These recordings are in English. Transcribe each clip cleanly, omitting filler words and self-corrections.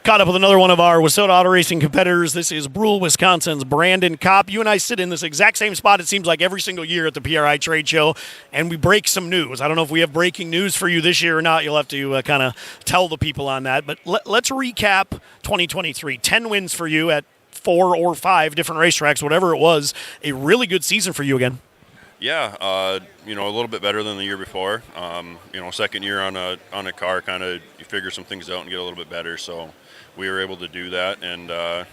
Caught up with another one of our Wissota Auto Racing competitors. This is Brule, Wisconsin's Brandon Copp. You and I sit in this exact same spot, it seems like, every single year at the PRI trade show, and we break some news. I don't know if we have breaking news for you this year or not. You'll have to kind of tell the people on that. But let's recap 2023. 10 wins for you at 4 or 5 different racetracks, whatever it was. A really good season for you again. Yeah, a little bit better than the year before. Second year on a car, kind of you figure some things out and get a little bit better. So we were able to do that, and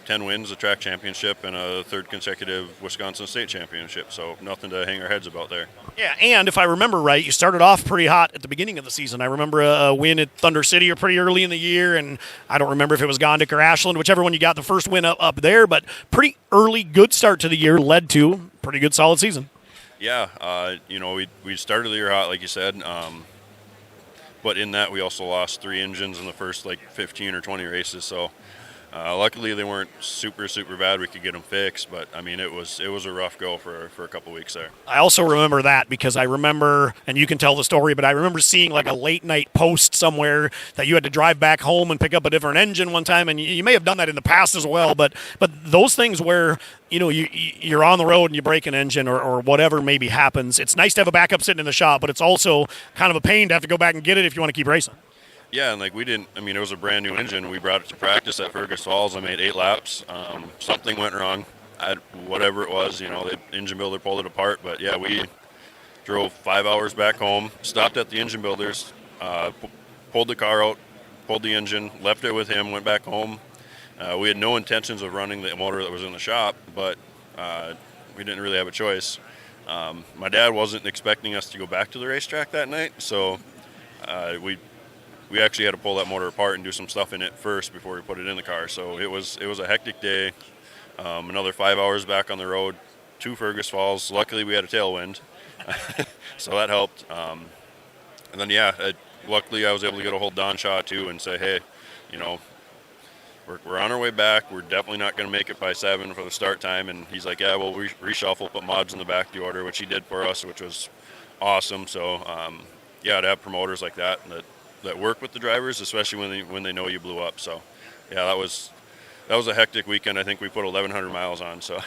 10 wins, a track championship, and a third consecutive Wisconsin state championship. So nothing to hang our heads about there. Yeah, and if I remember right, you started off pretty hot at the beginning of the season. I remember a win at Thunder City or pretty early in the year, and I don't remember if it was Gondik or Ashland, whichever one you got the first win up there, but pretty early, good start to the year led to pretty good, solid season. Yeah, we started the year hot, like you said, but in that we also lost 3 engines in the first 15 or 20 races. So luckily they weren't super bad. We could get them fixed, but I mean it was a rough go for a couple weeks there. I also remember that because I remember, and you can tell the story, but I remember seeing a late night post somewhere that you had to drive back home and pick up a different engine one time, and you may have done that in the past as well. But those things where you're on the road and you break an engine or whatever maybe happens, it's nice to have a backup sitting in the shop, but it's also kind of a pain to have to go back and get it if you want to keep racing. Yeah, and it was a brand new engine. We brought it to practice at Fergus Falls. I made 8 laps. Something went wrong. Whatever it was, the engine builder pulled it apart. But yeah, we drove 5 hours back home, stopped at the engine builders, pulled the car out, pulled the engine, left it with him, went back home. We had no intentions of running the motor that was in the shop, but we didn't really have a choice. My dad wasn't expecting us to go back to the racetrack that night, so we actually had to pull that motor apart and do some stuff in it first before we put it in the car. So it was a hectic day. Another 5 hours back on the road to Fergus Falls. Luckily we had a tailwind, so that helped. And then luckily I was able to get a hold of Don Shaw too and say, hey, we're on our way back. We're definitely not going to make it by 7 for the start time. And he's like, yeah, we'll reshuffle, put mods in the back of the order, which he did for us, which was awesome. So to have promoters like that work with the drivers, especially when they know you blew up. So yeah, that was a hectic weekend. I think we put 1,100 miles on. So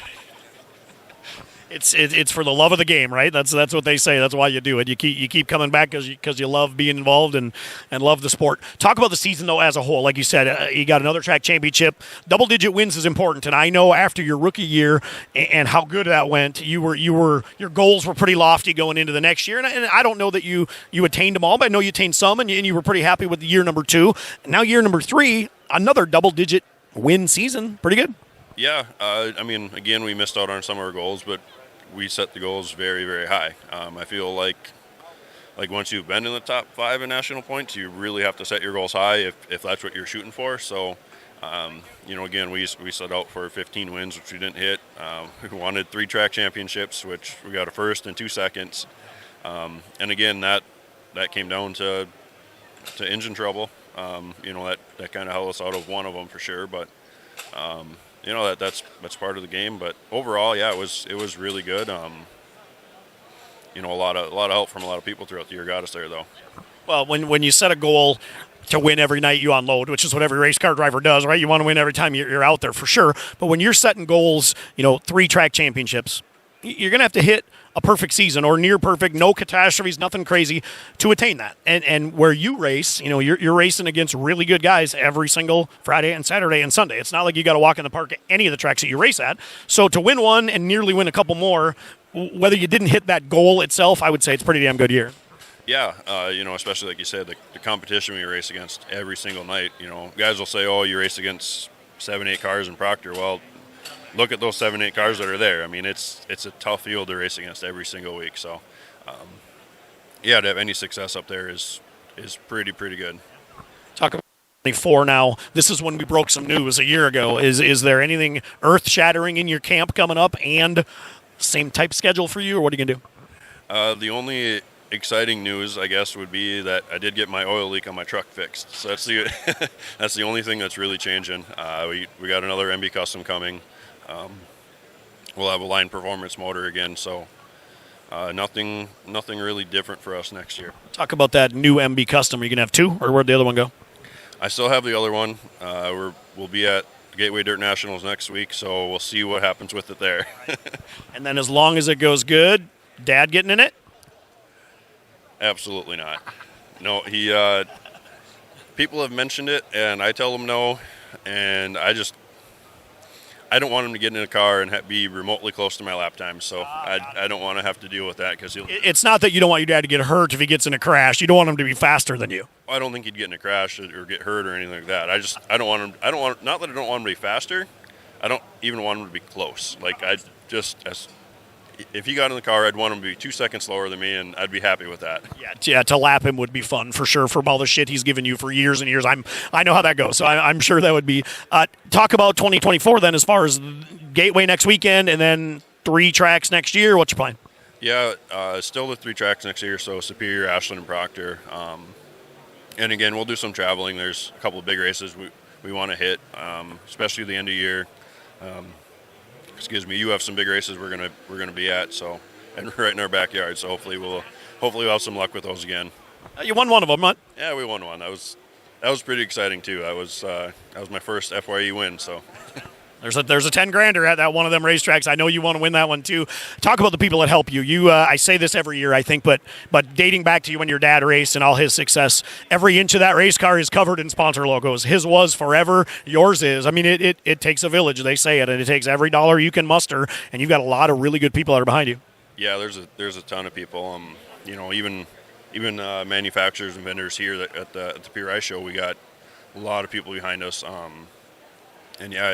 it's for the love of the game, right? That's what they say. That's why you do it. You keep coming back because you love being involved and love the sport. Talk about the season though as a whole. Like you said, you got another track championship. Double-digit wins is important, and I know after your rookie year and how good that went, your goals were pretty lofty going into the next year. And I don't know that you attained them all, but I know you attained some, and you were pretty happy with the year number 2. Now year number 3, another double-digit win season. Pretty good. Yeah, again, we missed out on some of our goals, but we set the goals very, very high. I feel like once you've been in the top 5 in national points, you really have to set your goals high if that's what you're shooting for. So, again, we set out for 15 wins, which we didn't hit. We wanted 3 track championships, which we got a first and 2 seconds. And again, that came down to engine trouble. That kind of held us out of one of them for sure, but that's part of the game. But overall, yeah, it was really good. A lot of help from a lot of people throughout the year got us there, though. Well, when you set a goal to win every night you unload, which is what every race car driver does, right? You want to win every time you're out there for sure. But when you're setting goals, 3 track championships, you're going to have to hit a perfect season or near perfect, no catastrophes, nothing crazy to attain that. And where you race, you're racing against really good guys every single Friday and Saturday and Sunday. It's not like you got to walk in the park at any of the tracks that you race at. So to win one and nearly win a couple more, whether you didn't hit that goal itself, I would say it's a pretty damn good year. Yeah, especially like you said, the competition we race against every single night. Guys will say, oh, you race against 7-8 cars in Proctor. Well, look at those 7-8 cars that are there. I mean, it's a tough field to race against every single week. So, to have any success up there is pretty good. Talk about 24 now. This is when we broke some news a year ago. Is there anything earth-shattering in your camp coming up and same type schedule for you, or what are you going to do? The only exciting news, I guess, would be that I did get my oil leak on my truck fixed. So that's the only thing that's really changing. We got another MB Custom coming. We'll have a line performance motor again, so nothing really different for us next year. Talk about that new MB Custom. Are you going to have 2, or where'd the other one go? I still have the other one. We'll be at Gateway Dirt Nationals next week, so we'll see what happens with it there. And then as long as it goes good, Dad getting in it? Absolutely not. No, people have mentioned it, and I tell them no, and I don't want him to get in a car and be remotely close to my lap time, so I don't want to have to deal with that because It's not that you don't want your dad to get hurt if he gets in a crash. You don't want him to be faster than you. I don't think he'd get in a crash or get hurt or anything like that. I don't want him. Not that I don't want him to be faster. I don't even want him to be close. Like if he got in the car, I'd want him to be 2 seconds slower than me, and I'd be happy with that. Yeah, to lap him would be fun for sure. From all the shit he's given you for years and years, I know how that goes. So I'm sure that would be. Talk about 2024 then, as far as Gateway next weekend, and then 3 tracks next year. What's your plan? Yeah, still the 3 tracks next year. So Superior, Ashland, and Proctor. And again, we'll do some traveling. There's a couple of big races we want to hit, especially the end of the year. You have some big races we're gonna be at, so, and right in our backyard. So hopefully we'll have some luck with those again. You won one of them, huh? Yeah, we won one. That was pretty exciting too. That was my first FYE win. So there's a $10,000 at that one of them racetracks. I know you want to win that one too. Talk about the people that help you. I say this every year, I think, but dating back to you when your dad raced and all his success, every inch of that race car is covered in sponsor logos. His was forever. Yours is. I mean, it takes a village. They say it, and it takes every dollar you can muster. And you've got a lot of really good people that are behind you. Yeah, there's a ton of people. Even manufacturers and vendors here at the PRI show, we got a lot of people behind us. And yeah,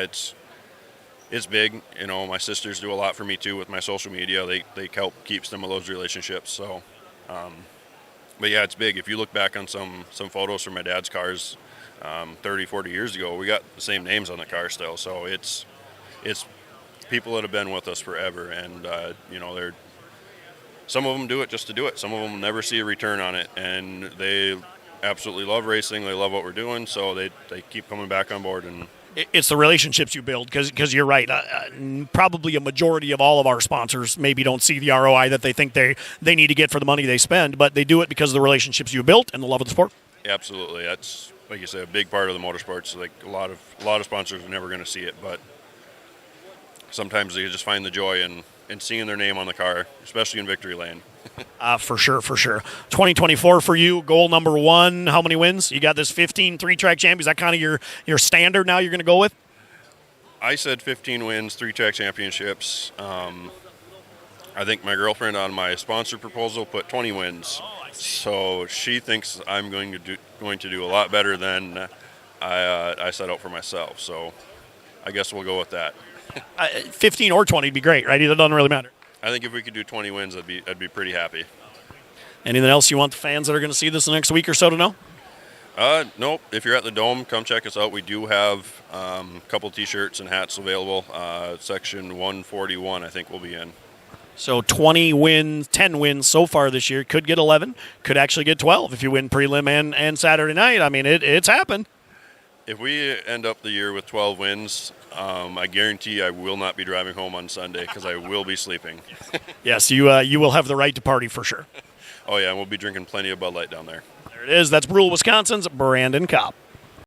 it's big. My sisters do a lot for me too with my social media. They help keep some of those relationships. So, but yeah, it's big. If you look back on some photos from my dad's cars 30, 40 years ago, we got the same names on the car still. So it's people that have been with us forever. And, they're some of them do it just to do it. Some of them never see a return on it. And they absolutely love racing. They love what we're doing. So they keep coming back on board. And it's the relationships you build, because you're right. Probably a majority of all of our sponsors maybe don't see the ROI that they think they need to get for the money they spend, but they do it because of the relationships you built and the love of the sport. Absolutely. That's, like you said, a big part of the motorsports. Like a lot of sponsors are never going to see it, but sometimes they just find the joy in seeing their name on the car, especially in victory lane. For sure. 2024 for you, goal number 1, how many wins? You got this 15 3-track champions. Is that kind of your standard now you're going to go with? I said 15 wins, 3-track championships. I think my girlfriend on my sponsor proposal put 20 wins. So she thinks I'm going to do a lot better than I set out for myself. So I guess we'll go with that. 15 or 20 would be great, right? Either doesn't really matter. I think if we could do 20 wins, I'd be pretty happy. Anything else you want the fans that are going to see this the next week or so to know? Nope. If you're at the Dome, come check us out. We do have a couple T-shirts and hats available. Section 141, I think, we'll be in. So 20 wins, 10 wins so far this year. Could get 11. Could actually get 12 if you win prelim and Saturday night. I mean, it's happened. If we end up the year with 12 wins, I guarantee I will not be driving home on Sunday because I will be sleeping. Yes, you will have the right to party for sure. Oh, yeah, and we'll be drinking plenty of Bud Light down there. There it is. That's Brule, Wisconsin's Brandon Copp.